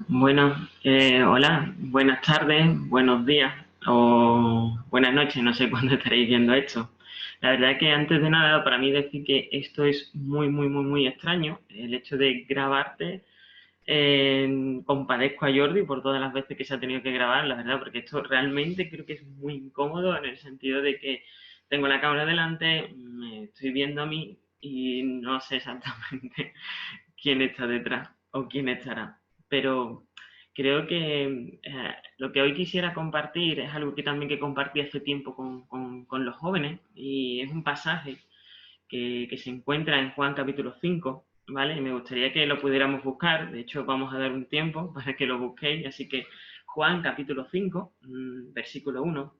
Bueno, hola, buenas tardes, buenos días o buenas noches, no sé cuándo estaréis viendo esto. La verdad que antes de nada, para mí decir que esto es muy extraño, el hecho de grabarte. Compadezco a Jordi por todas las veces que se ha tenido que grabar, la verdad, porque esto realmente creo que es muy incómodo en el sentido de que tengo la cámara delante, me estoy viendo a mí y no sé exactamente quién está detrás o quién estará. Pero creo que lo que hoy quisiera compartir es algo que también que compartí hace tiempo con los jóvenes y es un pasaje que se encuentra en Juan capítulo 5, ¿vale? Y me gustaría que lo pudiéramos buscar, de hecho vamos a dar un tiempo para que lo busquéis, así que Juan capítulo 5, versículo 1,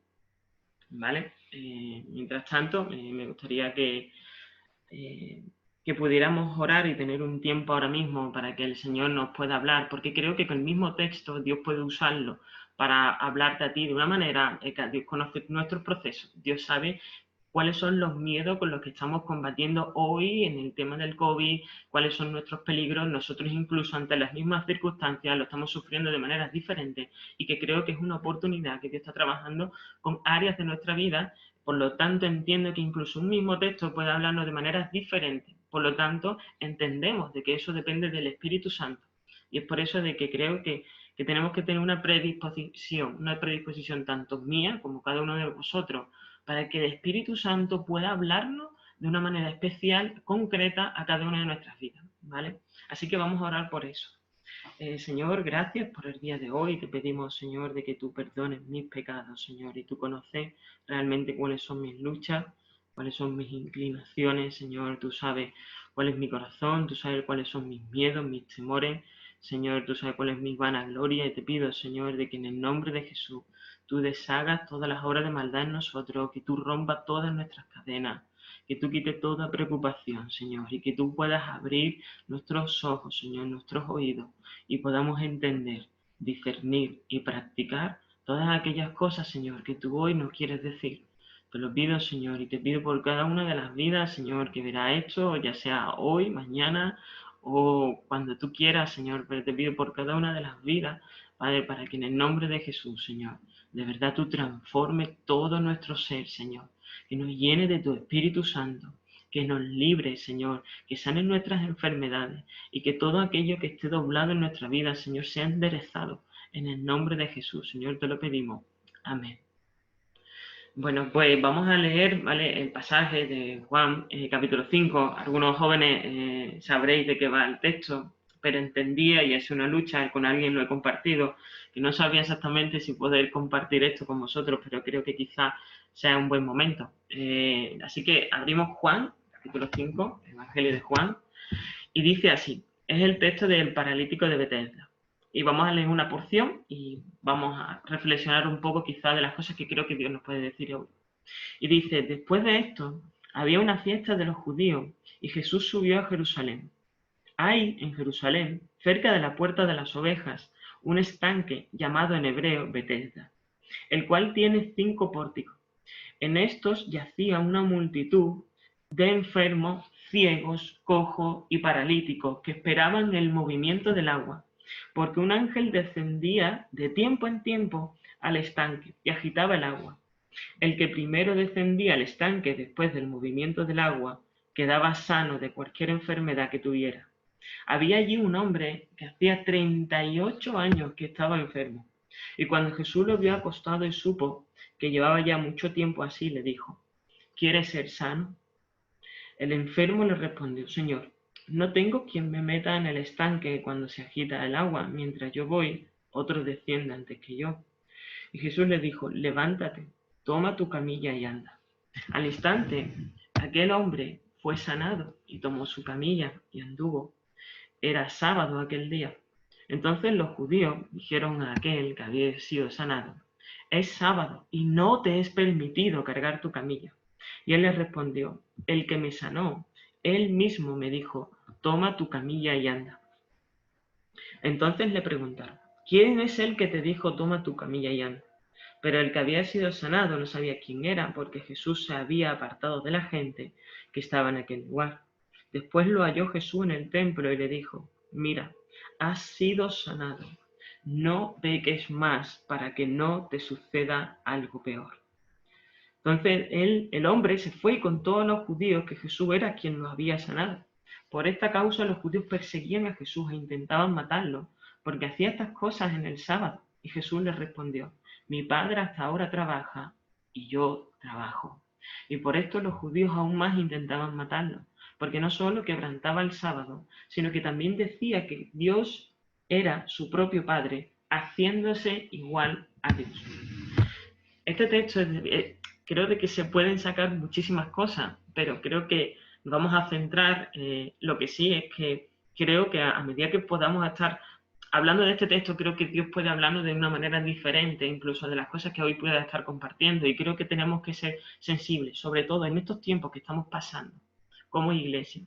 ¿vale? Mientras tanto, me gustaría eh, que pudiéramos orar y tener un tiempo ahora mismo para que el Señor nos pueda hablar, porque creo que con el mismo texto Dios puede usarlo para hablarte a ti de una manera que Dios conoce nuestros procesos, Dios sabe cuáles son los miedos con los que estamos combatiendo hoy en el tema del COVID, cuáles son nuestros peligros, nosotros incluso ante las mismas circunstancias lo estamos sufriendo de maneras diferentes y que creo que es una oportunidad que Dios está trabajando con áreas de nuestra vida. Por lo tanto, entiendo que incluso un mismo texto puede hablarnos de maneras diferentes. Por lo tanto, entendemos de que eso depende del Espíritu Santo. Y es por eso de que creo que tenemos que tener una predisposición tanto mía como cada uno de vosotros, para que el Espíritu Santo pueda hablarnos de una manera especial, concreta, a cada una de nuestras vidas, ¿vale? Así que vamos a orar por eso. Señor, gracias por el día de hoy. Te pedimos, Señor, de que tú perdones mis pecados, Señor, y tú conoces realmente cuáles son mis luchas, cuáles son mis inclinaciones, Señor. Tú sabes cuál es mi corazón, tú sabes cuáles son mis miedos, mis temores. Señor, tú sabes cuál es mi vanagloria y te pido, Señor, de que en el nombre de Jesús tú deshagas todas las obras de maldad en nosotros, que tú rompas todas nuestras cadenas, que tú quites toda preocupación, Señor, y que tú puedas abrir nuestros ojos, Señor, nuestros oídos, y podamos entender, discernir y practicar todas aquellas cosas, Señor, que tú hoy nos quieres decir. Te lo pido, Señor, y te pido por cada una de las vidas, Señor, que verá esto, ya sea hoy, mañana o cuando tú quieras, Señor, pero te pido por cada una de las vidas, Padre, para que en el nombre de Jesús, Señor, de verdad tú transformes todo nuestro ser, Señor, que nos llene de tu Espíritu Santo, que nos libre, Señor, que sanen nuestras enfermedades y que todo aquello que esté doblado en nuestra vida, Señor, sea enderezado en el nombre de Jesús. Señor, te lo pedimos. Amén. Bueno, pues vamos a leer, ¿vale?, el pasaje de Juan, capítulo 5. Algunos jóvenes sabréis de qué va el texto, pero entendía, y es una lucha, con alguien lo he compartido, que no sabía exactamente si poder compartir esto con vosotros, pero creo que quizá sea un buen momento. Así que abrimos Juan, capítulo 5, Evangelio de Juan, y dice así, es el texto del paralítico de Bethesda. Y vamos a leer una porción y vamos a reflexionar un poco quizás de las cosas que creo que Dios nos puede decir hoy. Y dice, después de esto, había una fiesta de los judíos y Jesús subió a Jerusalén. Hay en Jerusalén, cerca de la puerta de las ovejas, un estanque llamado en hebreo Bethesda, el cual tiene 5 pórticos. En estos yacía una multitud de enfermos, ciegos, cojos y paralíticos que esperaban el movimiento del agua, porque un ángel descendía de tiempo en tiempo al estanque y agitaba el agua. El que primero descendía al estanque después del movimiento del agua quedaba sano de cualquier enfermedad que tuviera. Había allí un hombre que hacía 38 años que estaba enfermo. Y cuando Jesús lo vio acostado y supo que llevaba ya mucho tiempo así, le dijo, ¿quieres ser sano? El enfermo le respondió, Señor, no tengo quien me meta en el estanque cuando se agita el agua. Mientras yo voy, otro desciende antes que yo. Y Jesús le dijo, levántate, toma tu camilla y anda. Al instante, aquel hombre fue sanado y tomó su camilla y anduvo. Era sábado aquel día. Entonces los judíos dijeron a aquel que había sido sanado, es sábado y no te es permitido cargar tu camilla. Y él les respondió, el que me sanó, él mismo me dijo, toma tu camilla y anda. Entonces le preguntaron, ¿quién es el que te dijo, toma tu camilla y anda? Pero el que había sido sanado no sabía quién era, porque Jesús se había apartado de la gente que estaba en aquel lugar. Después lo halló Jesús en el templo y le dijo, mira, has sido sanado, no peques más para que no te suceda algo peor. Entonces el hombre se fue y contó a los judíos que Jesús era quien los había sanado. Por esta causa los judíos perseguían a Jesús e intentaban matarlo, porque hacía estas cosas en el sábado. Y Jesús les respondió: mi Padre hasta ahora trabaja y yo trabajo. Y por esto los judíos aún más intentaban matarlo, porque no solo quebrantaba el sábado, sino que también decía que Dios era su propio Padre, haciéndose igual a Dios. Este texto creo de que se pueden sacar muchísimas cosas, pero creo que nos vamos a centrar. Lo que sí es que creo que a medida que podamos estar hablando de este texto, creo que Dios puede hablarnos de una manera diferente, incluso de las cosas que hoy pueda estar compartiendo, y creo que tenemos que ser sensibles, sobre todo en estos tiempos que estamos pasando como iglesia.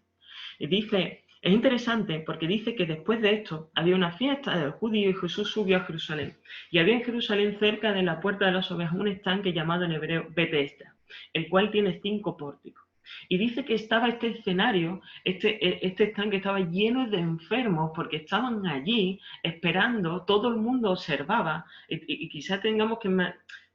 Y dice, es interesante porque dice que después de esto había una fiesta de los judíos y Jesús subió a Jerusalén. Y había en Jerusalén, cerca de la puerta de las ovejas, un estanque llamado en hebreo Betesda, el cual tiene 5 pórticos. Y dice que estaba este escenario, este estanque estaba lleno de enfermos porque estaban allí esperando, todo el mundo observaba, y quizá tengamos que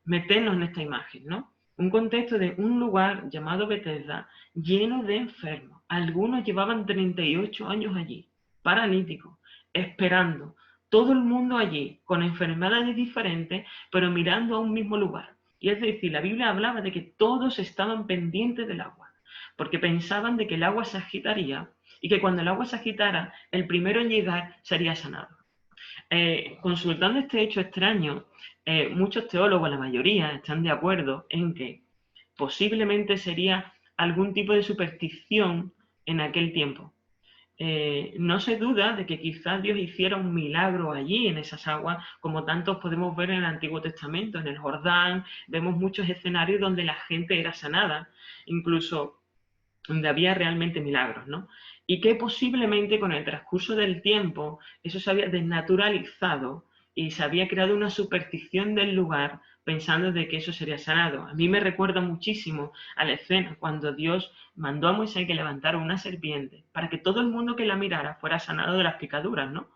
meternos en esta imagen, ¿no? Un contexto de un lugar llamado Betesda lleno de enfermos. Algunos llevaban 38 años allí, paralíticos, esperando. Todo el mundo allí, con enfermedades diferentes, pero mirando a un mismo lugar. Y es decir, la Biblia hablaba de que todos estaban pendientes del agua, porque pensaban de que el agua se agitaría y que cuando el agua se agitara, el primero en llegar sería sanado. Consultando este hecho extraño, muchos teólogos, la mayoría, están de acuerdo en que posiblemente sería algún tipo de superstición en aquel tiempo. No se duda de que quizás Dios hiciera un milagro allí en esas aguas, como tantos podemos ver en el Antiguo Testamento, en el Jordán, vemos muchos escenarios donde la gente era sanada, incluso donde había realmente milagros, ¿no? Y que posiblemente con el transcurso del tiempo eso se había desnaturalizado y se había creado una superstición del lugar pensando de que eso sería sanado. A mí me recuerda muchísimo a la escena cuando Dios mandó a Moisés que levantara una serpiente para que todo el mundo que la mirara fuera sanado de las picaduras, ¿no?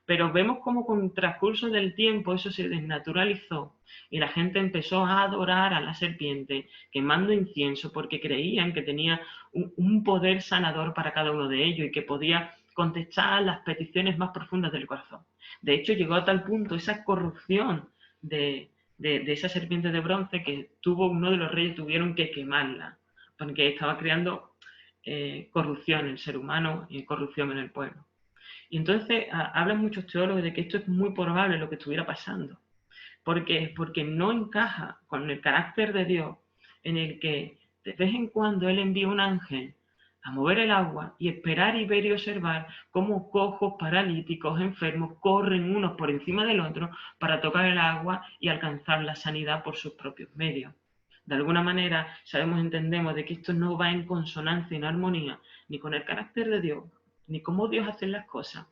Pero vemos cómo con el transcurso del tiempo eso se desnaturalizó y la gente empezó a adorar a la serpiente quemando incienso porque creían que tenía un poder sanador para cada uno de ellos y que podía contestar las peticiones más profundas del corazón. De hecho, llegó a tal punto esa corrupción de esa serpiente de bronce que uno de los reyes tuvieron que quemarla, porque estaba creando corrupción en el ser humano y corrupción en el pueblo. Y entonces hablan muchos teólogos de que esto es muy probable lo que estuviera pasando. ¿Por qué? Porque no encaja con el carácter de Dios en el que de vez en cuando Él envía un ángel a mover el agua y esperar y ver y observar cómo cojos, paralíticos, enfermos corren unos por encima del otro para tocar el agua y alcanzar la sanidad por sus propios medios. De alguna manera entendemos de que esto no va en consonancia, en armonía, ni con el carácter de Dios, ni cómo Dios hace las cosas,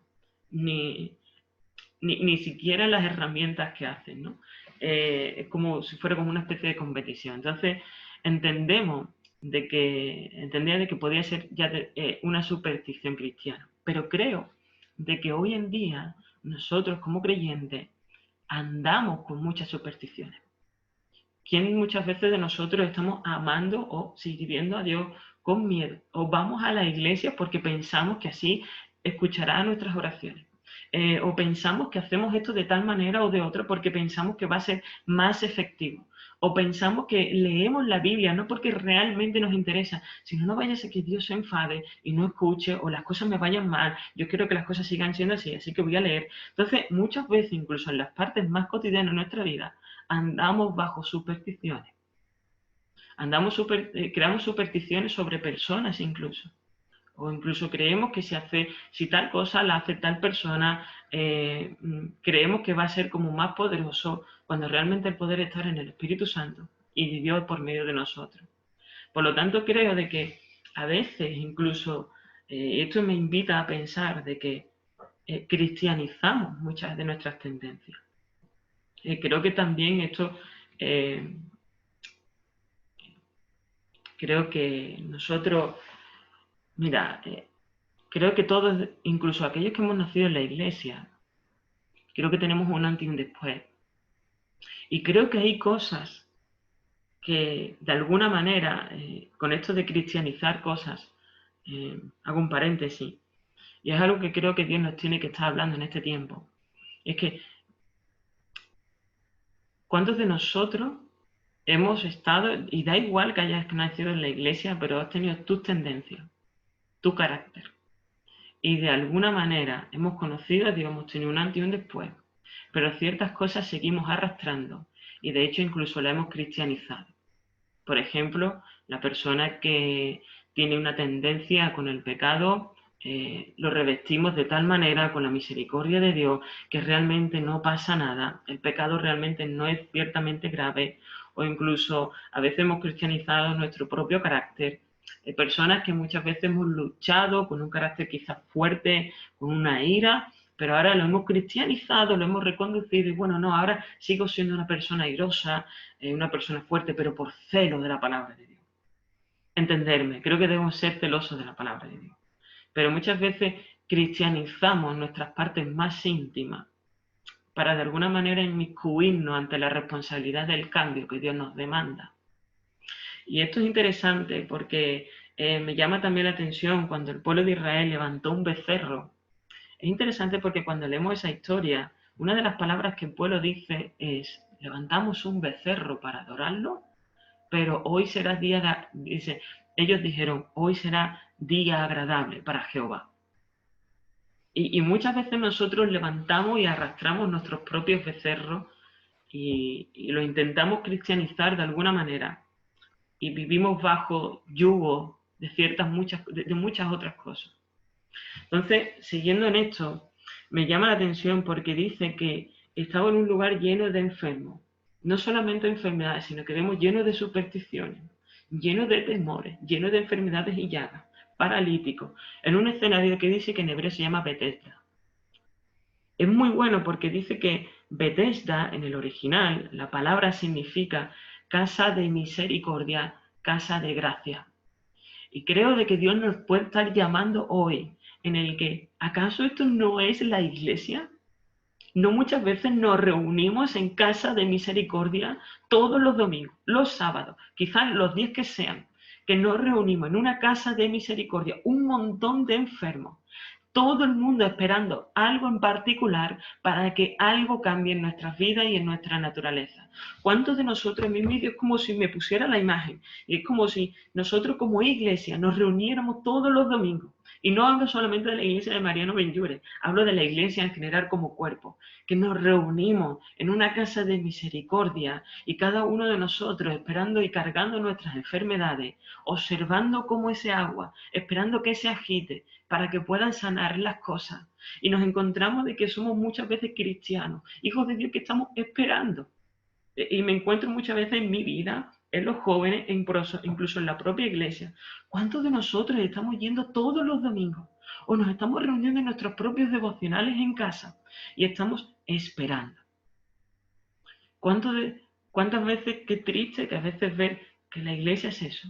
ni, ni siquiera las herramientas que hacen, ¿no? Es como si fuera como una especie de competición. Entonces, entendía de que podía ser ya una superstición cristiana, pero creo de que hoy en día nosotros como creyentes andamos con muchas supersticiones. ¿Quién muchas veces de nosotros estamos amando o sirviendo a Dios con miedo? O vamos a la iglesia porque pensamos que así escuchará nuestras oraciones. O pensamos que hacemos esto de tal manera o de otra porque pensamos que va a ser más efectivo. O pensamos que leemos la Biblia no porque realmente nos interesa, sino no vaya a ser que Dios se enfade y no escuche o las cosas me vayan mal. Yo quiero que las cosas sigan siendo así, así que voy a leer. Entonces, muchas veces, incluso en las partes más cotidianas de nuestra vida, andamos bajo supersticiones. Creamos supersticiones sobre personas incluso. O incluso creemos que si tal cosa la hace tal persona, creemos que va a ser como más poderoso cuando realmente el poder está en el Espíritu Santo y Dios por medio de nosotros. Por lo tanto, creo de que a veces incluso esto me invita a pensar de que cristianizamos muchas de nuestras tendencias. Creo que también esto eh, creo que nosotros, mira, creo que todos, incluso aquellos que hemos nacido en la iglesia, Creo que tenemos un antes y un después. Y creo que hay cosas que, de alguna manera, con esto de cristianizar cosas, hago un paréntesis, y es algo que creo que Dios nos tiene que estar hablando en este tiempo. Es que, ¿cuántos de nosotros hemos estado, y da igual que hayas nacido en la iglesia, pero has tenido tus tendencias, tu carácter? Y de alguna manera hemos conocido a Dios, hemos tenido un antes y un después, pero ciertas cosas seguimos arrastrando y de hecho incluso la hemos cristianizado. Por ejemplo, la persona que tiene una tendencia con el pecado, lo revestimos de tal manera con la misericordia de Dios que realmente no pasa nada, el pecado realmente no es ciertamente grave, o incluso a veces hemos cristianizado nuestro propio carácter. Personas que muchas veces hemos luchado con un carácter quizás fuerte, con una ira, pero ahora lo hemos cristianizado, lo hemos reconducido y bueno, no, ahora sigo siendo una persona airosa, una persona fuerte, pero por celo de la palabra de Dios. Entenderme, creo que debemos ser celosos de la palabra de Dios. Pero muchas veces cristianizamos nuestras partes más íntimas para de alguna manera inmiscuirnos ante la responsabilidad del cambio que Dios nos demanda. Y esto es interesante porque me llama también la atención cuando el pueblo de Israel levantó un becerro. Es interesante porque cuando leemos esa historia, una de las palabras que el pueblo dice es, levantamos un becerro para adorarlo, pero hoy será día, dice, ellos dijeron, hoy será día agradable para Jehová. Y muchas veces nosotros levantamos y arrastramos nuestros propios becerros y lo intentamos cristianizar de alguna manera y vivimos bajo yugo de de muchas otras cosas. Entonces, siguiendo en esto, me llama la atención porque dice que estaba en un lugar lleno de enfermos. No solamente enfermedades, sino que vemos lleno de supersticiones, lleno de temores, lleno de enfermedades y llagas, paralíticos, en un escenario que dice que en hebreo se llama Betesda. Es muy bueno porque dice que Betesda, en el original, la palabra significa casa de misericordia, casa de gracia. Y creo de que Dios nos puede estar llamando hoy en el que, ¿acaso esto no es la iglesia? No muchas veces nos reunimos en casa de misericordia todos los domingos, los sábados, quizás los días que sean, que nos reunimos en una casa de misericordia, un montón de enfermos, todo el mundo esperando algo en particular para que algo cambie en nuestras vidas y en nuestra naturaleza. ¿Cuántos de nosotros, en mi vídeo es como si me pusiera la imagen, y es como si nosotros como iglesia nos reuniéramos todos los domingos? Y no hablo solamente de la iglesia de Mariano Benlliure, hablo de la iglesia en general como cuerpo, que nos reunimos en una casa de misericordia y cada uno de nosotros esperando y cargando nuestras enfermedades, observando cómo ese agua, esperando que se agite para que puedan sanar las cosas. Y nos encontramos de que somos muchas veces cristianos, hijos de Dios que estamos esperando. Y me encuentro muchas veces en mi vida, en los jóvenes, e incluso en la propia iglesia. ¿Cuántos de nosotros estamos yendo todos los domingos? O nos estamos reuniendo en nuestros propios devocionales en casa y estamos esperando. ¿Cuántas veces, qué triste que a veces ver que la iglesia es eso?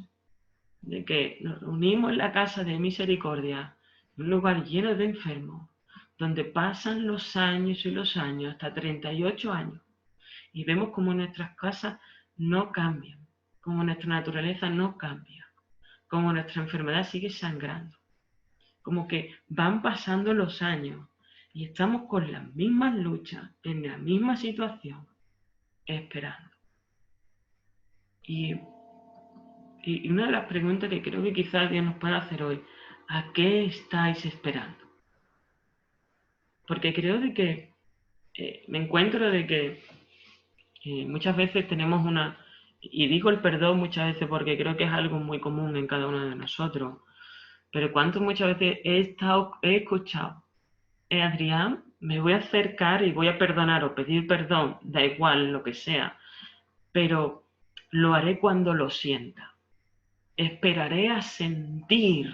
De que nos reunimos en la casa de misericordia, un lugar lleno de enfermos, donde pasan los años y los años, hasta 38 años, y vemos como nuestras casas no cambian, como nuestra naturaleza no cambia, como nuestra enfermedad sigue sangrando, como que van pasando los años y estamos con las mismas luchas, en la misma situación, esperando. Y una de las preguntas que creo que quizás Dios nos pueda hacer hoy, ¿a qué estáis esperando? Porque creo de que me encuentro de que muchas veces tenemos y digo el perdón muchas veces porque creo que es algo muy común en cada uno de nosotros, pero cuánto muchas veces he escuchado, Adrián, me voy a acercar y voy a perdonar o pedir perdón, da igual lo que sea, pero lo haré cuando lo sienta. Esperaré a sentir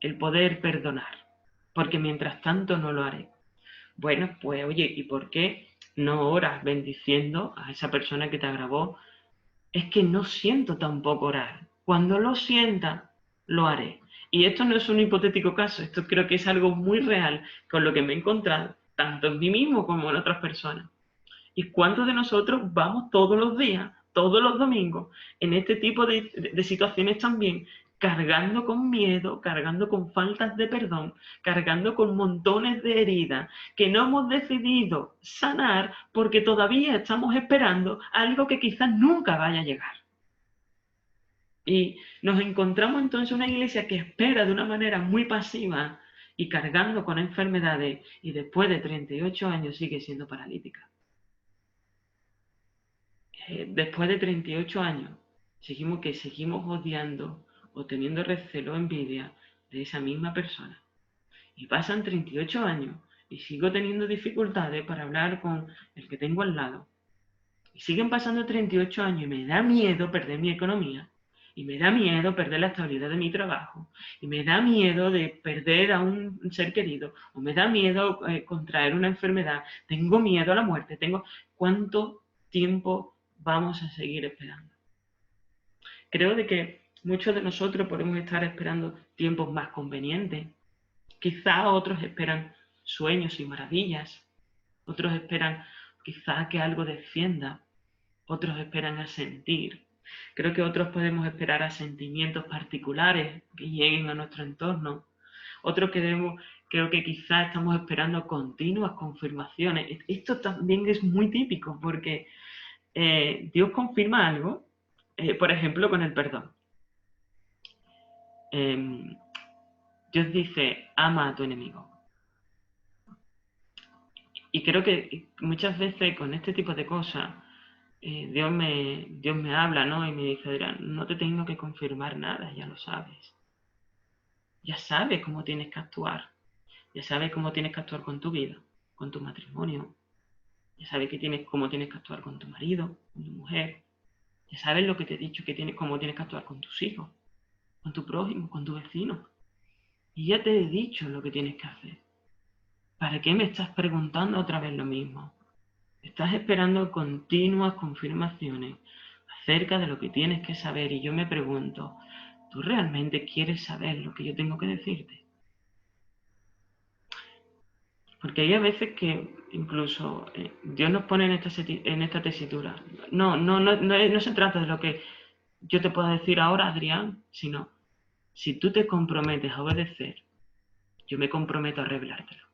el poder perdonar, porque mientras tanto no lo haré. Bueno, pues oye, ¿y por qué no oras bendiciendo a esa persona que te agravó? Es que no siento tampoco orar. Cuando lo sienta, lo haré. Y esto no es un hipotético caso, esto creo que es algo muy real con lo que me he encontrado. tanto en mí mismo como en otras personas. ¿Y cuántos de nosotros vamos todos los días, todos los domingos, en este tipo de situaciones también, cargando con miedo, cargando con faltas de perdón, cargando con montones de heridas que no hemos decidido sanar porque todavía estamos esperando algo que quizás nunca vaya a llegar? Y nos encontramos entonces una iglesia que espera de una manera muy pasiva y cargando con enfermedades, y después de 38 años sigue siendo paralítica. Después de 38 años seguimos odiando o teniendo recelo o envidia de esa misma persona. Y pasan 38 años y sigo teniendo dificultades para hablar con el que tengo al lado. Y siguen pasando 38 años y me da miedo perder mi economía. Y me da miedo perder la estabilidad de mi trabajo. Y me da miedo de perder a un ser querido. O me da miedo contraer una enfermedad. Tengo miedo a la muerte. ¿Cuánto tiempo vamos a seguir esperando? Creo de que muchos de nosotros podemos estar esperando tiempos más convenientes. Quizá otros esperan sueños y maravillas. Otros esperan quizá que algo descienda. Otros esperan a sentir. Creo que otros podemos esperar a sentimientos particulares que lleguen a nuestro entorno. Otros creo que quizá estamos esperando continuas confirmaciones. Esto también es muy típico porque Dios confirma algo, por ejemplo, con el perdón. Dios dice, ama a tu enemigo. Y creo que muchas veces con este tipo de cosas, Dios me habla, ¿no? Y me dice, Adrián, no te tengo que confirmar nada, ya lo sabes. Ya sabes cómo tienes que actuar. Ya sabes cómo tienes que actuar con tu vida, con tu matrimonio. Ya sabes cómo tienes que actuar con tu marido, con tu mujer. Ya sabes lo que te he dicho, cómo tienes que actuar con tus hijos, con tu prójimo, con tu vecino. Y ya te he dicho lo que tienes que hacer. ¿Para qué me estás preguntando otra vez lo mismo? Estás esperando continuas confirmaciones acerca de lo que tienes que saber, y yo me pregunto, ¿tú realmente quieres saber lo que yo tengo que decirte? Porque hay a veces que incluso Dios nos pone en esta tesitura. No se trata de lo que yo te pueda decir ahora, Adrián, sino si tú te comprometes a obedecer, yo me comprometo a revelártelo.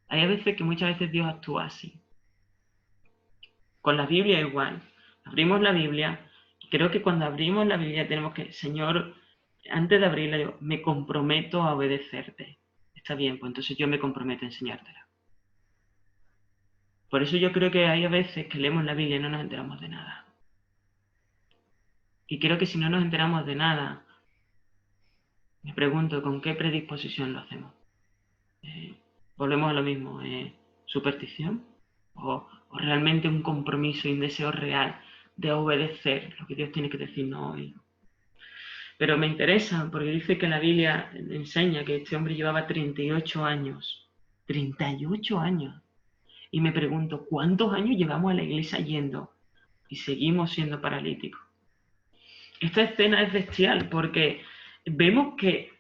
Hay a veces que muchas veces Dios actúa así. Con la Biblia igual. Abrimos la Biblia. Creo que cuando abrimos la Biblia tenemos que, Señor, antes de abrirla, yo me comprometo a obedecerte. Está bien, pues entonces yo me comprometo a enseñártela. Por eso yo creo que hay a veces que leemos la Biblia y no nos enteramos de nada. Y creo que si no nos enteramos de nada, me pregunto con qué predisposición lo hacemos. Volvemos a lo mismo, superstición o realmente un compromiso y un deseo real de obedecer lo que Dios tiene que decirnos hoy. Pero me interesa porque dice que la Biblia enseña que este hombre llevaba 38 años. 38 años. Y me pregunto, ¿cuántos años llevamos a la iglesia yendo y seguimos siendo paralíticos? Esta escena es bestial porque vemos que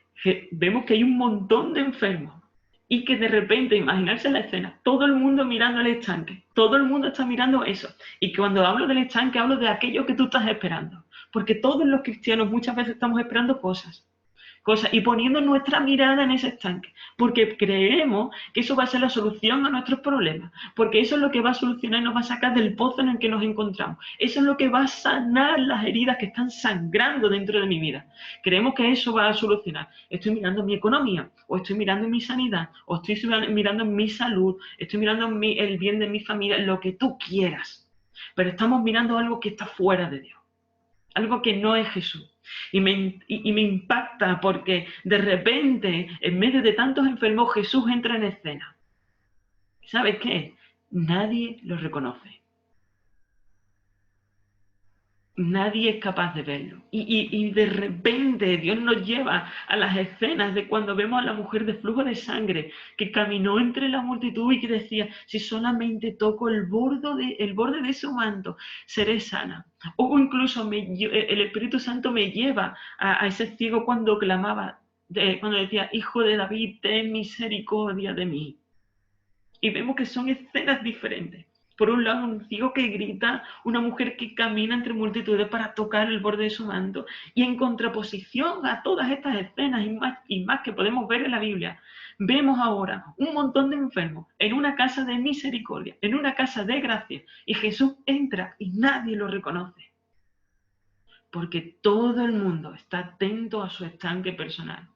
hay un montón de enfermos y que de repente, imaginarse la escena, todo el mundo mirando el estanque, todo el mundo está mirando eso. Y cuando hablo del estanque hablo de aquello que tú estás esperando, porque todos los cristianos muchas veces estamos esperando cosas y poniendo nuestra mirada en ese estanque, porque creemos que eso va a ser la solución a nuestros problemas, porque eso es lo que va a solucionar y nos va a sacar del pozo en el que nos encontramos, eso es lo que va a sanar las heridas que están sangrando dentro de mi vida. Creemos que eso va a solucionar. Estoy mirando mi economía, o estoy mirando mi sanidad, o estoy mirando mi salud, estoy mirando el bien de mi familia, lo que tú quieras, pero estamos mirando algo que está fuera de Dios, algo que no es Jesús. Y me impacta porque de repente, en medio de tantos enfermos, Jesús entra en escena. ¿Sabes qué? Nadie lo reconoce. Nadie es capaz de verlo. Y de repente Dios nos lleva a las escenas de cuando vemos a la mujer de flujo de sangre que caminó entre la multitud y que decía, si solamente toco el borde de su manto, seré sana. O incluso el Espíritu Santo me lleva a ese ciego cuando clamaba, cuando decía, Hijo de David, ten misericordia de mí. y vemos que son escenas diferentes. Por un lado, un ciego que grita, una mujer que camina entre multitudes para tocar el borde de su manto, y en contraposición a todas estas escenas y más que podemos ver en la Biblia, vemos ahora un montón de enfermos en una casa de misericordia, en una casa de gracia, y Jesús entra y nadie lo reconoce, porque todo el mundo está atento a su estanque personal.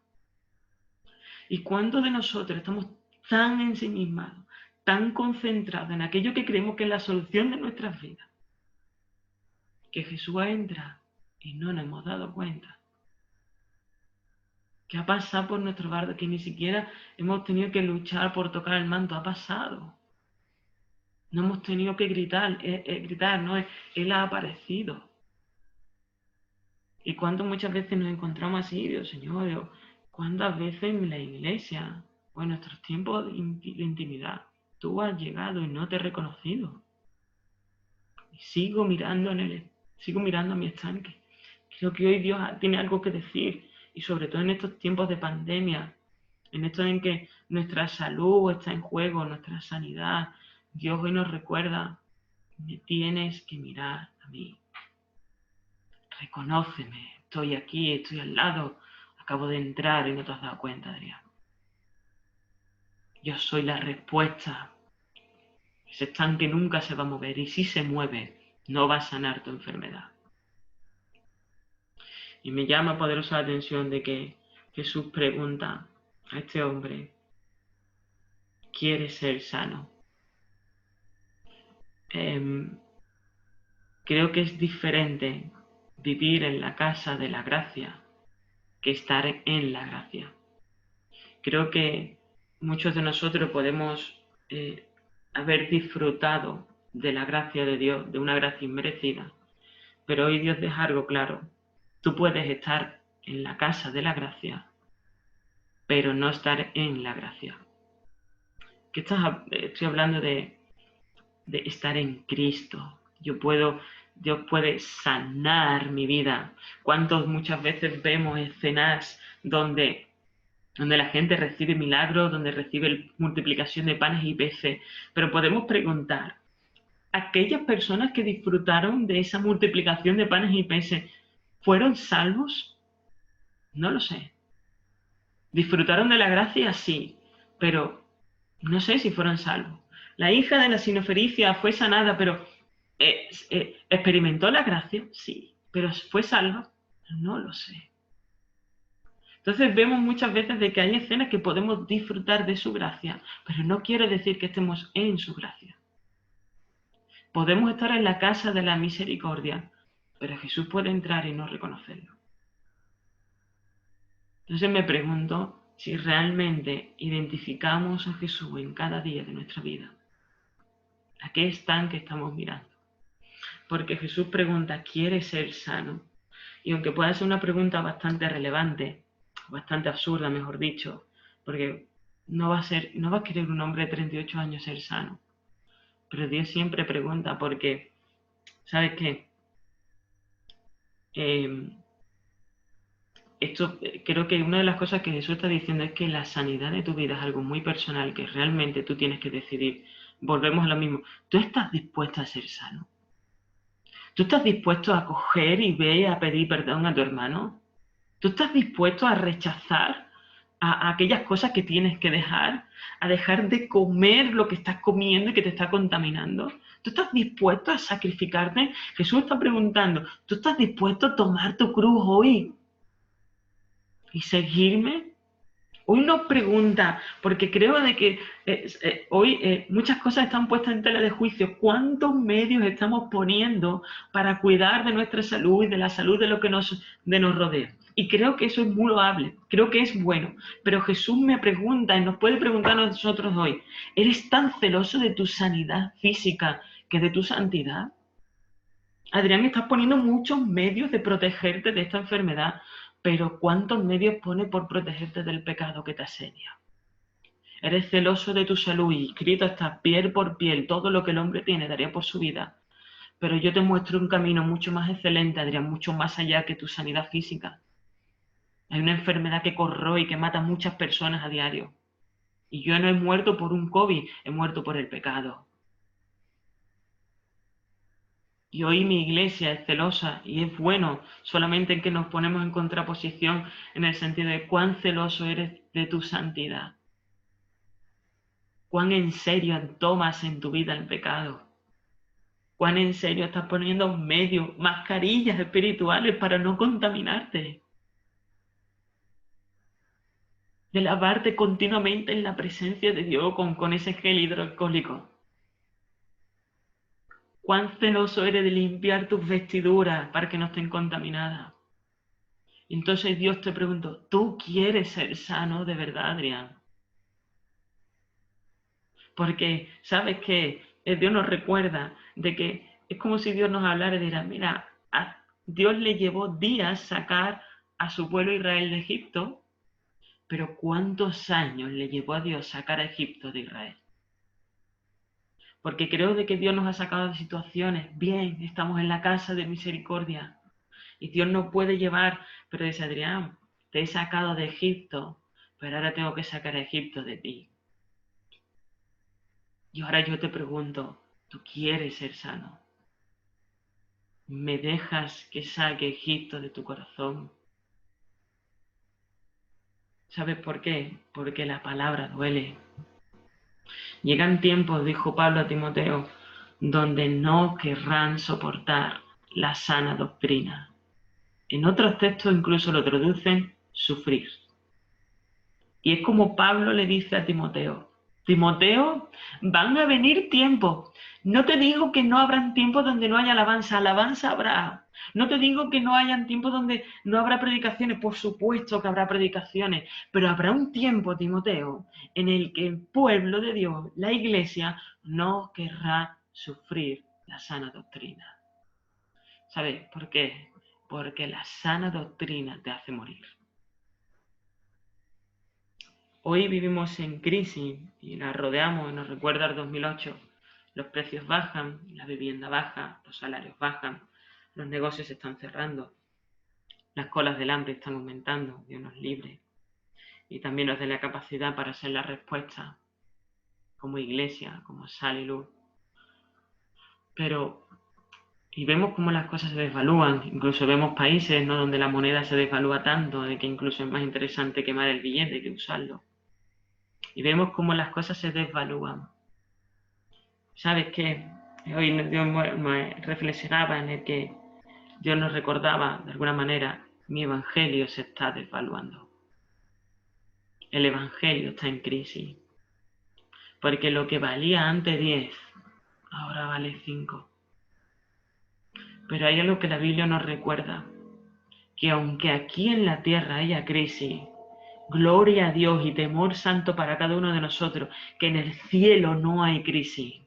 ¿Y cuántos de nosotros estamos tan ensimismados, tan concentrados en aquello que creemos que es la solución de nuestras vidas, que Jesús entra y no nos hemos dado cuenta? Que ha pasado por nuestro bardo, que ni siquiera hemos tenido que luchar por tocar el manto, ha pasado. No hemos tenido que gritar, no, Él ha aparecido. Y cuánto muchas veces nos encontramos así, Dios Señor, Dios, cuántas veces en la iglesia o en nuestros tiempos de intimidad tú has llegado y no te he reconocido. Y sigo mirando a mi estanque. Creo que hoy Dios tiene algo que decir, y sobre todo en estos tiempos de pandemia, en esto en que nuestra salud está en juego, nuestra sanidad. Dios hoy nos recuerda: me tienes que mirar a mí. Reconóceme, estoy aquí, estoy al lado. Acabo de entrar y no te has dado cuenta, Adrián. Yo soy la respuesta. Ese estanque nunca se va a mover, y si se mueve, no va a sanar tu enfermedad. Y me llama poderosa la atención de que Jesús pregunta a este hombre: ¿quieres ser sano? Creo que es diferente vivir en la casa de la gracia que estar en la gracia. Creo que muchos de nosotros podemos haber disfrutado de la gracia de Dios, de una gracia inmerecida, pero hoy Dios deja algo claro: tú puedes estar en la casa de la gracia, pero no estar en la gracia. Estoy hablando de estar en Cristo. Dios puede sanar mi vida. ¿Cuántos muchas veces vemos escenas donde la gente recibe milagros, donde recibe multiplicación de panes y peces? Pero podemos preguntar: ¿aquellas personas que disfrutaron de esa multiplicación de panes y peces fueron salvos? No lo sé. ¿Disfrutaron de la gracia? Sí, pero no sé si fueron salvos. La hija de la sinofericia fue sanada, pero ¿experimentó la gracia? Sí, pero ¿fue salva? No lo sé. Entonces vemos muchas veces de que hay escenas que podemos disfrutar de su gracia, pero no quiere decir que estemos en su gracia. Podemos estar en la casa de la misericordia, pero Jesús puede entrar y no reconocerlo. Entonces me pregunto si realmente identificamos a Jesús en cada día de nuestra vida. ¿A qué estanque estamos mirando? Porque Jesús pregunta: ¿quieres ser sano? Y aunque pueda ser una pregunta bastante relevante, bastante absurda, mejor dicho, porque no va a querer un hombre de 38 años ser sano. Pero Dios siempre pregunta, porque, ¿sabes qué? Creo que una de las cosas que Jesús está diciendo es que la sanidad de tu vida es algo muy personal, que realmente tú tienes que decidir. Volvemos a lo mismo. ¿Tú estás dispuesto a ser sano? ¿Tú estás dispuesto a coger y ver a pedir perdón a tu hermano? ¿Tú estás dispuesto a rechazar a aquellas cosas que tienes que dejar? ¿A dejar de comer lo que estás comiendo y que te está contaminando? ¿Tú estás dispuesto a sacrificarte? Jesús está preguntando: ¿tú estás dispuesto a tomar tu cruz hoy y seguirme? Hoy nos pregunta, porque creo de que hoy muchas cosas están puestas en tela de juicio. ¿Cuántos medios estamos poniendo para cuidar de nuestra salud y de la salud de lo que nos rodea? Y creo que eso es muy loable, creo que es bueno. Pero Jesús me pregunta, y nos puede preguntar a nosotros hoy: ¿eres tan celoso de tu sanidad física que de tu santidad? Adrián, estás poniendo muchos medios de protegerte de esta enfermedad, pero ¿cuántos medios pone por protegerte del pecado que te asedia? Eres celoso de tu salud y escrito está piel por piel: todo lo que el hombre tiene daría por su vida. Pero yo te muestro un camino mucho más excelente, Adrián, mucho más allá que tu sanidad física. Hay una enfermedad que corroe y que mata a muchas personas a diario. Y yo no he muerto por un COVID, he muerto por el pecado. Y hoy mi iglesia es celosa y es bueno, solamente en que nos ponemos en contraposición en el sentido de cuán celoso eres de tu santidad. Cuán en serio tomas en tu vida el pecado. Cuán en serio estás poniendo medios, mascarillas espirituales para no contaminarte. De lavarte continuamente en la presencia de Dios con ese gel hidroalcohólico. Cuán celoso eres de limpiar tus vestiduras para que no estén contaminadas. Y entonces Dios te preguntó, ¿tú quieres ser sano de verdad, Adrián? Porque, ¿sabes qué? Dios nos recuerda de que es como si Dios nos hablara y dirá, mira, a Dios le llevó días sacar a su pueblo Israel de Egipto, pero ¿cuántos años le llevó a Dios sacar a Egipto de Israel? Porque creo de que Dios nos ha sacado de situaciones, bien, estamos en la casa de misericordia, y Dios nos puede llevar, pero dice Adrián, te he sacado de Egipto, pero ahora tengo que sacar a Egipto de ti. Y ahora yo te pregunto, ¿tú quieres ser sano? ¿Me dejas que saque Egipto de tu corazón? ¿Sabes por qué? Porque la palabra duele. Llegan tiempos, dijo Pablo a Timoteo, donde no querrán soportar la sana doctrina. En otros textos incluso lo traducen sufrir. Y es como Pablo le dice a Timoteo, Timoteo, van a venir tiempos. No te digo que no habrán tiempos donde no haya alabanza, alabanza habrá. No te digo que no hayan tiempos donde no habrá predicaciones, por supuesto que habrá predicaciones, pero habrá un tiempo, Timoteo, en el que el pueblo de Dios, la iglesia, no querrá sufrir la sana doctrina. ¿Sabes por qué? Porque la sana doctrina te hace morir. Hoy vivimos en crisis y la rodeamos, nos recuerda al 2008. Los precios bajan, la vivienda baja, los salarios bajan, los negocios se están cerrando, las colas del hambre están aumentando, Dios nos libre. Y también nos dé la capacidad para ser la respuesta como iglesia, como sal y luz. Pero, y vemos cómo las cosas se desvalúan, incluso vemos países, ¿no?, donde la moneda se desvalúa tanto, de que incluso es más interesante quemar el billete que usarlo. Y vemos cómo las cosas se desvalúan. ¿Sabes qué? Hoy Dios me reflexionaba en el que Dios nos recordaba, de alguna manera, mi evangelio se está desvaluando. El evangelio está en crisis. Porque lo que valía antes 10, ahora vale 5. Pero hay algo que la Biblia nos recuerda, que aunque aquí en la tierra haya crisis, gloria a Dios y temor santo para cada uno de nosotros, que en el cielo no hay crisis.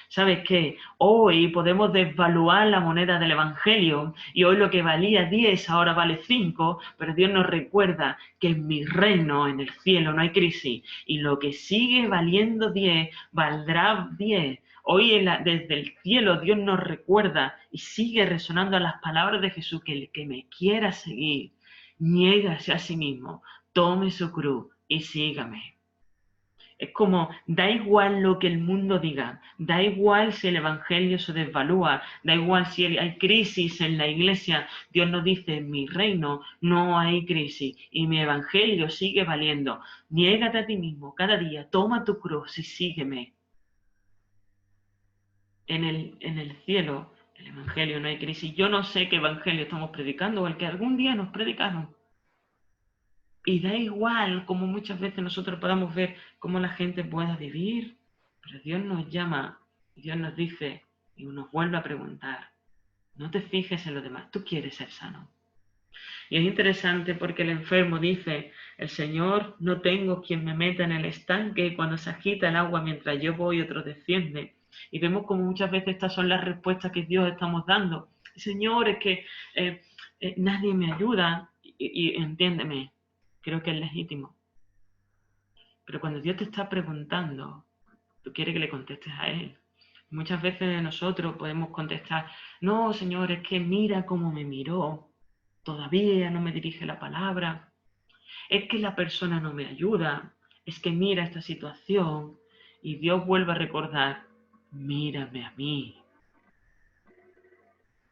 ¿Sabes qué? Hoy podemos desvaluar la moneda del Evangelio y hoy lo que valía 10 ahora vale 5, pero Dios nos recuerda que en mi reino, en el cielo, no hay crisis y lo que sigue valiendo 10 valdrá 10. Hoy desde el cielo Dios nos recuerda y sigue resonando a las palabras de Jesús que el que me quiera seguir, niégase a sí mismo, tome su cruz y sígame. Es como, da igual lo que el mundo diga, da igual si el evangelio se desvalúa, da igual si hay crisis en la iglesia, Dios nos dice, en mi reino no hay crisis y mi evangelio sigue valiendo. Niégate a ti mismo cada día, toma tu cruz y sígueme. En el cielo, el evangelio no hay crisis. Yo no sé qué evangelio estamos predicando o el que algún día nos predicaron. Y da igual como muchas veces nosotros podamos ver cómo la gente pueda vivir, pero Dios nos llama, Dios nos dice y nos vuelve a preguntar, no te fijes en lo demás, tú quieres ser sano. Y es interesante porque el enfermo dice, el Señor, no tengo quien me meta en el estanque cuando se agita el agua mientras yo voy, otro desciende. Y vemos como muchas veces estas son las respuestas que Dios estamos dando. Señor, es que nadie me ayuda y entiéndeme, creo que es legítimo. Pero cuando Dios te está preguntando, tú quieres que le contestes a Él. Muchas veces nosotros podemos contestar, no, Señor, es que mira cómo me miró, todavía no me dirige la palabra, es que la persona no me ayuda, es que mira esta situación y Dios vuelve a recordar, mírame a mí.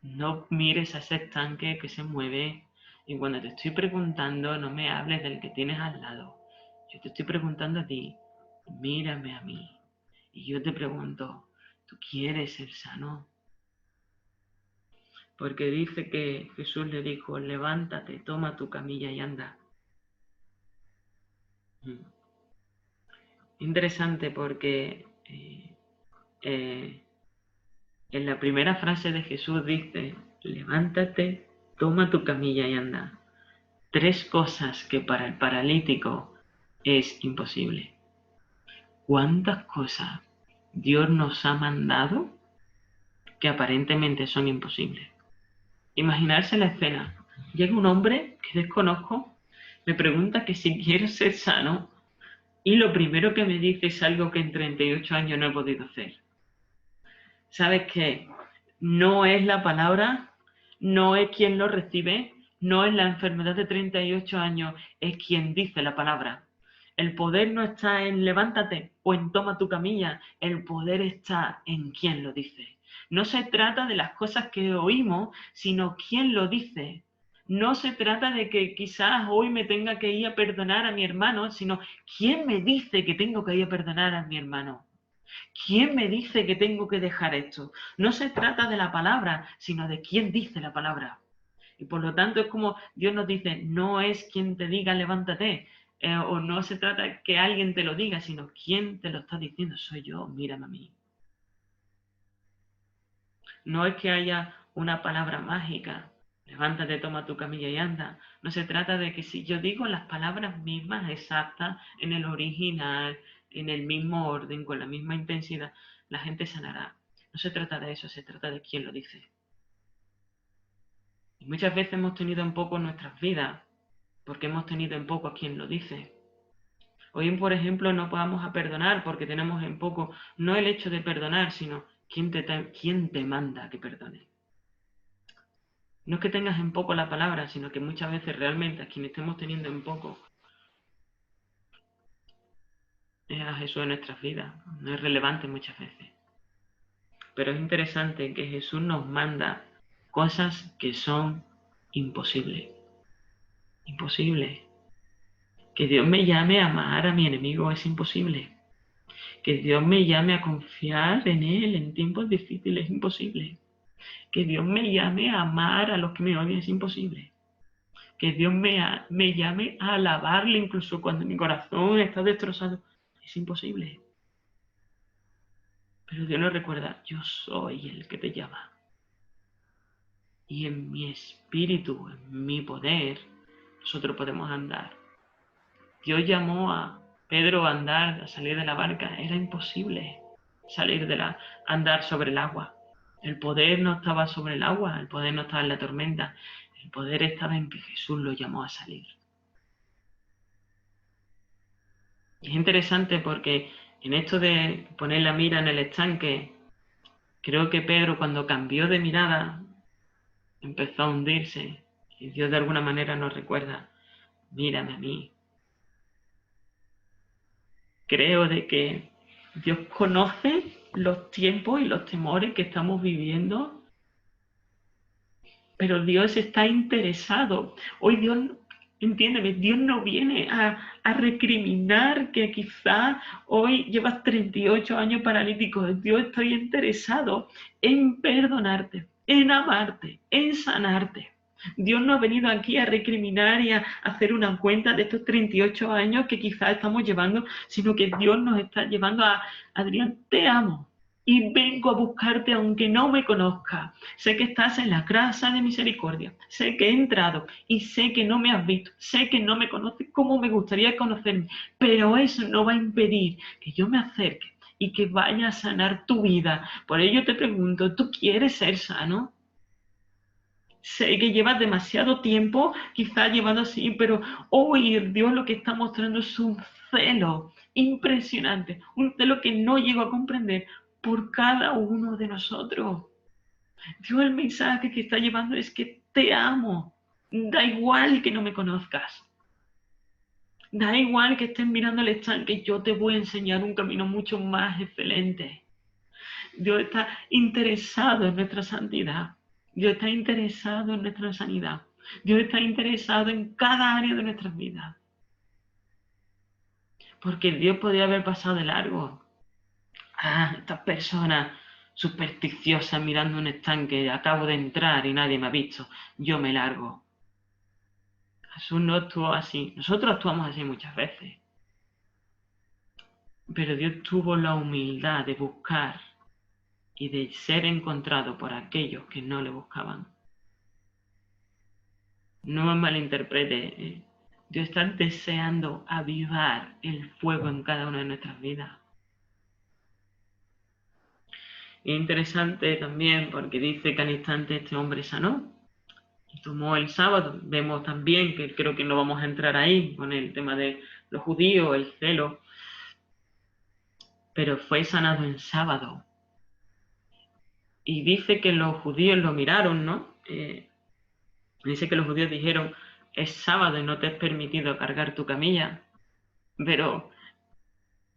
No mires a ese estanque que se mueve y cuando te estoy preguntando no me hables del que tienes al lado. Yo te estoy preguntando a ti, mírame a mí. Y yo te pregunto, ¿tú quieres ser sano? Porque dice que Jesús le dijo, levántate, toma tu camilla y anda. Interesante porque en la primera frase de Jesús dice, levántate, toma tu camilla y anda. 3 cosas que para el paralítico es imposible. ¿Cuántas cosas Dios nos ha mandado que aparentemente son imposibles? Imaginarse la escena. Llega un hombre que desconozco, me pregunta que si quiero ser sano y lo primero que me dice es algo que en 38 años no he podido hacer. ¿Sabes qué? No es la palabra, no es quien lo recibe, no es la enfermedad de 38 años, es quien dice la palabra. El poder no está en levántate o en toma tu camilla, el poder está en quien lo dice. No se trata de las cosas que oímos, sino quién lo dice. No se trata de que quizás hoy me tenga que ir a perdonar a mi hermano, sino quién me dice que tengo que ir a perdonar a mi hermano. ¿Quién me dice que tengo que dejar esto? No se trata de la palabra, sino de quién dice la palabra. Y por lo tanto es como Dios nos dice, no es quien te diga levántate, o no se trata que alguien te lo diga, sino quién te lo está diciendo, soy yo, mírame a mí. No es que haya una palabra mágica, levántate, toma tu camilla y anda. No se trata de que si yo digo las palabras mismas, exactas, en el original, en el mismo orden, con la misma intensidad, la gente sanará. No se trata de eso, se trata de quién lo dice. Y muchas veces hemos tenido en poco nuestras vidas, porque hemos tenido en poco a quien lo dice. Hoy, por ejemplo, no podamos a perdonar porque tenemos en poco no el hecho de perdonar, sino quién te manda que perdone. No es que tengas en poco la palabra, sino que muchas veces realmente a quien estemos teniendo en poco es a Jesús en nuestras vidas. No es relevante muchas veces. Pero es interesante que Jesús nos manda cosas que son imposibles. Imposibles. Que Dios me llame a amar a mi enemigo es imposible. Que Dios me llame a confiar en Él en tiempos difíciles es imposible. Que Dios me llame a amar a los que me odian es imposible. Que Dios me llame a alabarle incluso cuando mi corazón está destrozado. Es imposible. Pero Dios nos recuerda, yo soy el que te llama. Y en mi espíritu, en mi poder, nosotros podemos andar. Dios llamó a Pedro a andar, a salir de la barca. Era imposible andar sobre el agua. El poder no estaba sobre el agua, el poder no estaba en la tormenta. El poder estaba en que Jesús lo llamó a salir. Es interesante porque en esto de poner la mira en el estanque, creo que Pedro cuando cambió de mirada empezó a hundirse y Dios de alguna manera nos recuerda, mírame a mí. Creo de que Dios conoce los tiempos y los temores que estamos viviendo, pero Dios está interesado. Hoy Dios, entiéndeme, Dios no viene a recriminar que quizá hoy llevas 38 años paralítico. Dios está interesado en perdonarte, en amarte, en sanarte. Dios no ha venido aquí a recriminar y a hacer una cuenta de estos 38 años que quizás estamos llevando, sino que Dios nos está llevando a, Adrián, te amo y vengo a buscarte aunque no me conozca. Sé que estás en la casa de misericordia, sé que he entrado y sé que no me has visto, sé que no me conoces como me gustaría conocerme, pero eso no va a impedir que yo me acerque y que vaya a sanar tu vida. Por ello te pregunto, ¿tú quieres ser sano? Sé que llevas demasiado tiempo, quizás llevado así, pero hoy Dios lo que está mostrando es un celo impresionante, un celo que no llego a comprender por cada uno de nosotros. Dios el mensaje que está llevando es que te amo, da igual que no me conozcas. Da igual que estés mirando el estanque, yo te voy a enseñar un camino mucho más excelente. Dios está interesado en nuestra santidad. Dios está interesado en nuestra sanidad. Dios está interesado en cada área de nuestras vidas. Porque Dios podría haber pasado de largo. Estas personas supersticiosas mirando un estanque, acabo de entrar y nadie me ha visto, yo me largo. Jesús no actuó así. Nosotros actuamos así muchas veces. Pero Dios tuvo la humildad de buscar y de ser encontrado por aquellos que no le buscaban. No me malinterprete. Dios está deseando avivar el fuego en cada una de nuestras vidas. Es interesante también porque dice que al instante este hombre sanó y tomó el sábado. Vemos también que creo que no vamos a entrar ahí con el tema de los judíos, el celo, pero fue sanado en sábado. Y dice que los judíos lo miraron, ¿no? Dice que los judíos dijeron, es sábado y no te es permitido cargar tu camilla. Pero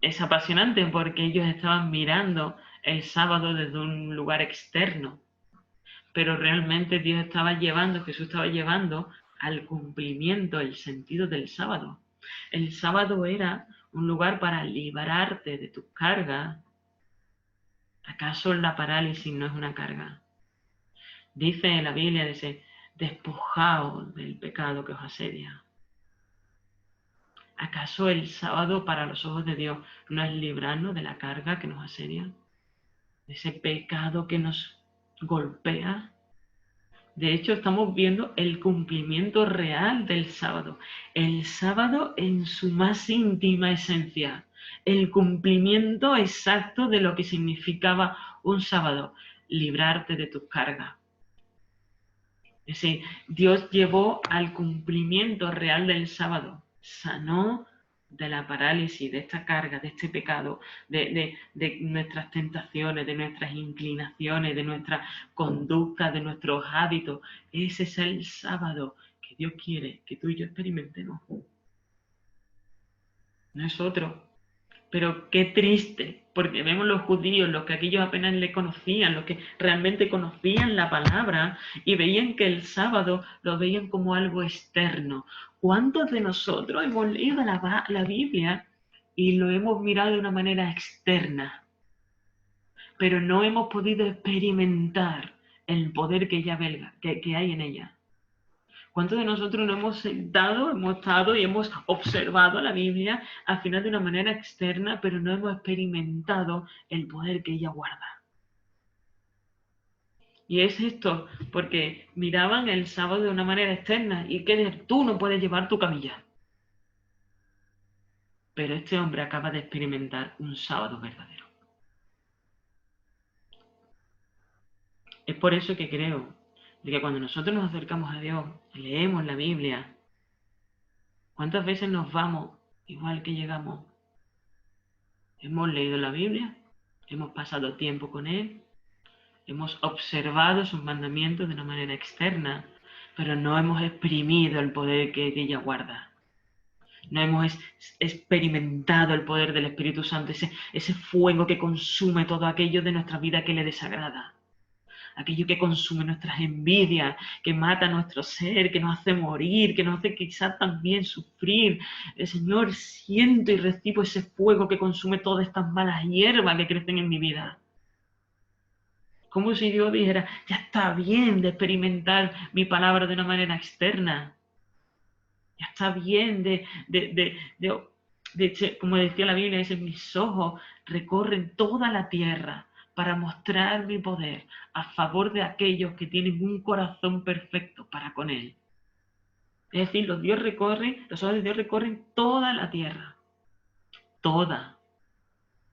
es apasionante porque ellos estaban mirando el sábado desde un lugar externo. Pero realmente Dios estaba llevando, Jesús estaba llevando al cumplimiento el sentido del sábado. El sábado era un lugar para librarte de tus cargas. ¿Acaso la parálisis no es una carga? Dice en la Biblia, dice, despojaos del pecado que os asedia. ¿Acaso el sábado para los ojos de Dios no es librarnos de la carga que nos asedia? De ese pecado que nos golpea. De hecho, estamos viendo el cumplimiento real del sábado. El sábado en su más íntima esencia. El cumplimiento exacto de lo que significaba un sábado. Librarte de tus cargas. Es decir, Dios llevó al cumplimiento real del sábado. Sanó de la parálisis, de esta carga, de este pecado, de nuestras tentaciones, de nuestras inclinaciones, de nuestra conducta, de nuestros hábitos. Ese es el sábado que Dios quiere que tú y yo experimentemos. No es otro. Pero qué triste, porque vemos los judíos, los que aquellos apenas le conocían, los que realmente conocían la palabra y veían que el sábado lo veían como algo externo. ¿Cuántos de nosotros hemos leído la Biblia y lo hemos mirado de una manera externa, pero no hemos podido experimentar el poder que hay en ella? ¿Cuántos de nosotros no hemos sentado, hemos estado y hemos observado la Biblia al final de una manera externa, pero no hemos experimentado el poder que ella guarda? Y es esto, porque miraban el sábado de una manera externa y que tú no puedes llevar tu camilla. Pero este hombre acaba de experimentar un sábado verdadero. Es por eso que creo de que cuando nosotros nos acercamos a Dios, leemos la Biblia, ¿cuántas veces nos vamos igual que llegamos? Hemos leído la Biblia, hemos pasado tiempo con Él, hemos observado sus mandamientos de una manera externa, pero no hemos exprimido el poder que ella guarda. No hemos experimentado el poder del Espíritu Santo, ese fuego que consume todo aquello de nuestra vida que le desagrada. Aquello que consume nuestras envidias, que mata nuestro ser, que nos hace morir, que nos hace quizás también sufrir. El Señor, siento y recibo ese fuego que consume todas estas malas hierbas que crecen en mi vida. Como si Dios dijera, ya está bien de experimentar mi palabra de una manera externa. Ya está bien como decía la Biblia, dice, mis ojos recorren toda la tierra para mostrar mi poder a favor de aquellos que tienen un corazón perfecto para con Él. Es decir, los ojos de Dios recorren toda la tierra. Toda.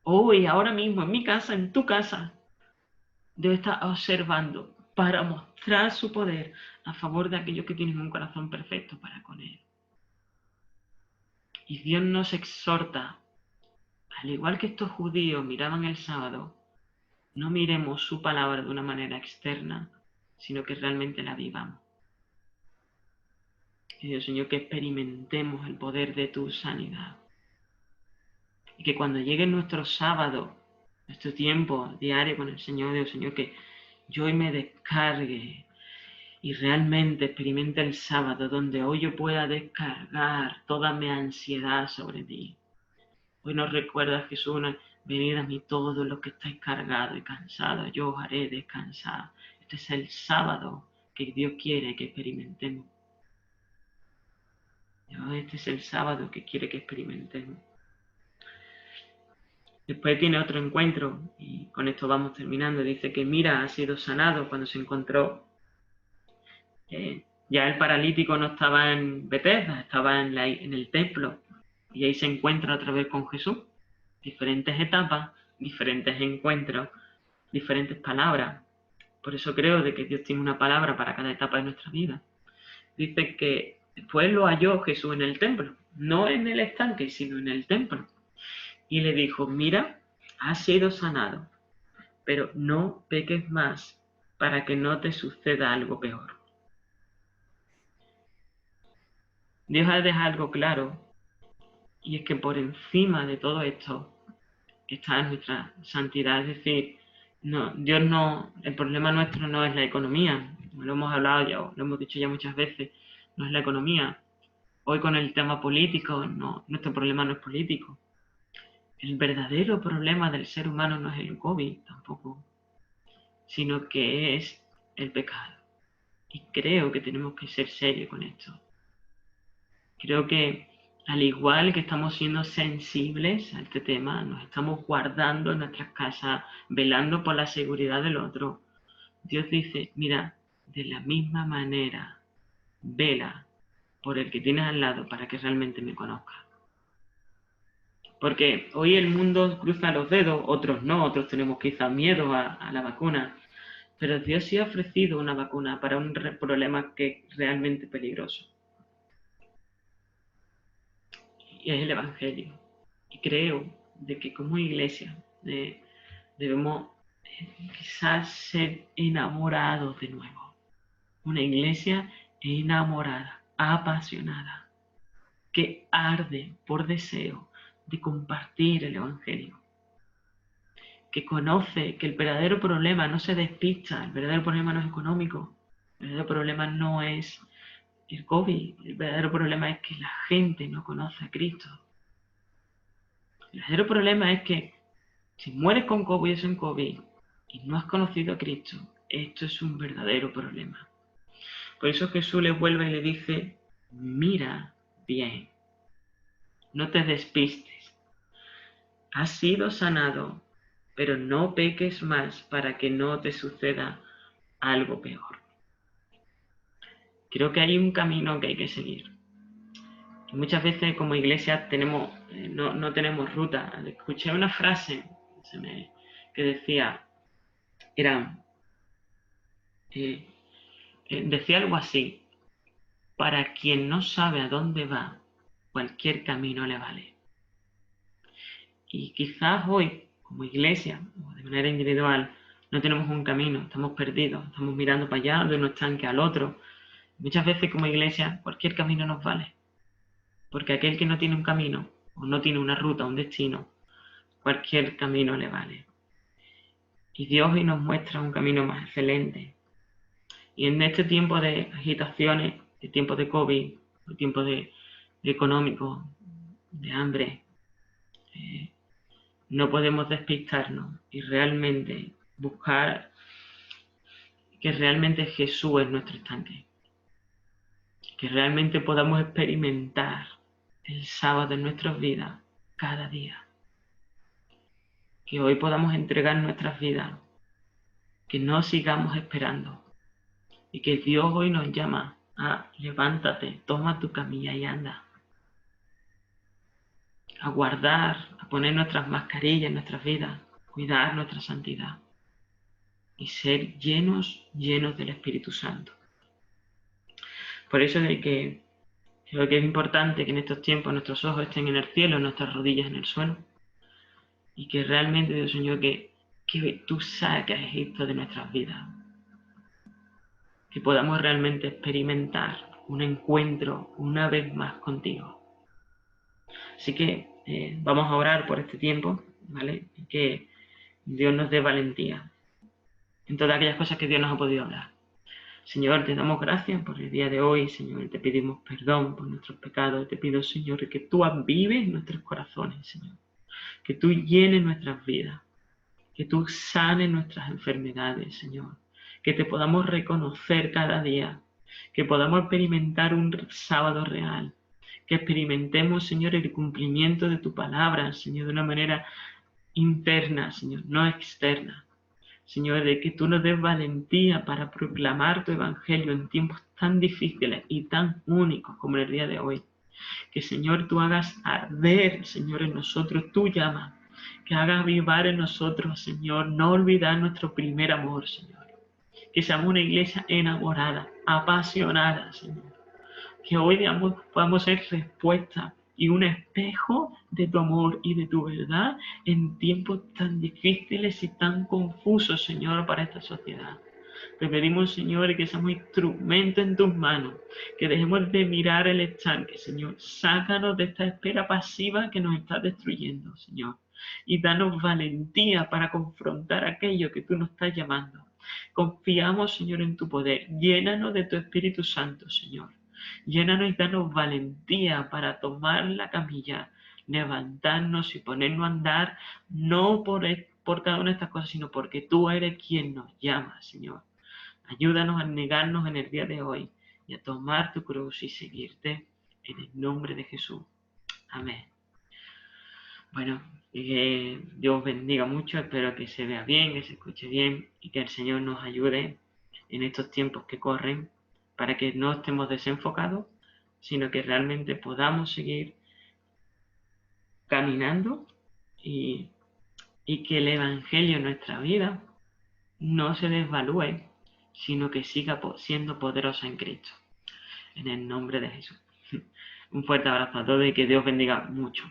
Hoy, ahora mismo, en mi casa, en tu casa, Dios está observando para mostrar su poder a favor de aquellos que tienen un corazón perfecto para con Él. Y Dios nos exhorta, al igual que estos judíos miraban el sábado, no miremos su palabra de una manera externa, sino que realmente la vivamos. Y Dios Señor, que experimentemos el poder de tu sanidad. Y que cuando llegue nuestro sábado, nuestro tiempo diario con el Señor, Dios Señor, que yo hoy me descargue y realmente experimente el sábado, donde hoy yo pueda descargar toda mi ansiedad sobre ti. Hoy nos recuerda, Jesús, venid a mí todos los que estáis cargados y cansados, yo os haré descansar. Este es el sábado que Dios quiere que experimentemos. Este es el sábado que quiere que experimentemos. Después tiene otro encuentro, y con esto vamos terminando. Dice que Mira ha sido sanado cuando se encontró. Ya el paralítico no estaba en Betesda, estaba en el templo. Y ahí se encuentra otra vez con Jesús. Diferentes etapas, diferentes encuentros, diferentes palabras. Por eso creo de que Dios tiene una palabra para cada etapa de nuestra vida. Dice que después lo halló Jesús en el templo. No en el estanque, sino en el templo. Y le dijo, mira, has sido sanado, pero no peques más para que no te suceda algo peor. Dios ha dejado algo claro, y es que por encima de todo esto está nuestra santidad. Es decir, no, Dios no, el problema nuestro no es la economía, lo hemos hablado ya, lo hemos dicho ya muchas veces, no es la economía. Hoy con el tema político, no, nuestro problema no es político. El verdadero problema del ser humano no es el COVID tampoco, sino que es el pecado. Y creo que tenemos que ser serios con esto. Creo que al igual que estamos siendo sensibles a este tema, nos estamos guardando en nuestras casas, velando por la seguridad del otro. Dios dice, mira, de la misma manera, vela por el que tienes al lado para que realmente me conozca. Porque hoy el mundo cruza los dedos, otros no, otros tenemos quizá miedo a la vacuna, pero Dios sí ha ofrecido una vacuna para un problema que es realmente peligroso. Y es el Evangelio. Y creo de que como iglesia debemos quizás ser enamorados de nuevo. Una iglesia enamorada, apasionada, que arde por deseo de compartir el Evangelio. Que conoce que el verdadero problema no se despista, el verdadero problema no es económico, el verdadero problema no es el COVID, el verdadero problema es que la gente no conoce a Cristo. El verdadero problema es que si mueres con COVID o sin COVID y no has conocido a Cristo, esto es un verdadero problema. Por eso Jesús le vuelve y le dice, mira bien, no te despistes, has sido sanado, pero no peques más para que no te suceda algo peor. Creo que hay un camino que hay que seguir. Y muchas veces como iglesia no tenemos ruta. Escuché una frase que decía, decía algo así, para quien no sabe a dónde va, cualquier camino le vale. Y quizás hoy, como iglesia, o de manera individual, no tenemos un camino, estamos perdidos, estamos mirando para allá, de uno estanque al otro. Muchas veces como iglesia, cualquier camino nos vale. Porque aquel que no tiene un camino, o no tiene una ruta, un destino, cualquier camino le vale. Y Dios hoy nos muestra un camino más excelente. Y en este tiempo de agitaciones, de tiempo de COVID, de tiempo de económico, de hambre, no podemos despistarnos y realmente buscar que realmente Jesús es nuestro estanque. Que realmente podamos experimentar el sábado en nuestras vidas cada día. Que hoy podamos entregar nuestras vidas. Que no sigamos esperando. Y que Dios hoy nos llama a levántate, toma tu camilla y anda. A guardar, a poner nuestras mascarillas en nuestras vidas, cuidar nuestra santidad y ser llenos del Espíritu Santo. Por eso de que creo que es importante que en estos tiempos nuestros ojos estén en el cielo, nuestras rodillas en el suelo, y que realmente, Dios Señor, que tú saques a Egipto de nuestras vidas, que podamos realmente experimentar un encuentro una vez más contigo. Así que vamos a orar por este tiempo, ¿vale? Y que Dios nos dé valentía en todas aquellas cosas que Dios nos ha podido hablar. Señor, te damos gracias por el día de hoy, Señor, te pedimos perdón por nuestros pecados, te pido, Señor, que tú avives nuestros corazones, Señor, que tú llenes nuestras vidas, que tú sanes nuestras enfermedades, Señor, que te podamos reconocer cada día, que podamos experimentar un sábado real, que experimentemos, Señor, el cumplimiento de tu palabra, Señor, de una manera interna, Señor, no externa. Señor, de que tú nos des valentía para proclamar tu evangelio en tiempos tan difíciles y tan únicos como el día de hoy. Que, Señor, tú hagas arder, Señor, en nosotros tu llama. Que hagas avivar en nosotros, Señor, no olvidar nuestro primer amor, Señor. Que seamos una iglesia enamorada, apasionada, Señor. Que hoy podamos ser respuesta y un espejo de tu amor y de tu verdad en tiempos tan difíciles y tan confusos, Señor, para esta sociedad. Te pedimos, Señor, que seamos instrumentos en tus manos, que dejemos de mirar el estanque, Señor. Sácanos de esta espera pasiva que nos está destruyendo, Señor. Y danos valentía para confrontar aquello que tú nos estás llamando. Confiamos, Señor, en tu poder. Llénanos de tu Espíritu Santo, Señor. Llénanos y danos valentía para tomar la camilla, levantarnos y ponernos a andar, no por cada una de estas cosas, sino porque tú eres quien nos llama, Señor. Ayúdanos a negarnos en el día de hoy y a tomar tu cruz y seguirte en el nombre de Jesús. Amén. Bueno, que Dios bendiga mucho, espero que se vea bien, que se escuche bien y que el Señor nos ayude en estos tiempos que corren para que no estemos desenfocados, sino que realmente podamos seguir caminando y que el Evangelio en nuestra vida no se desvalúe, sino que siga siendo poderosa en Cristo. En el nombre de Jesús. Un fuerte abrazo a todos y que Dios bendiga mucho.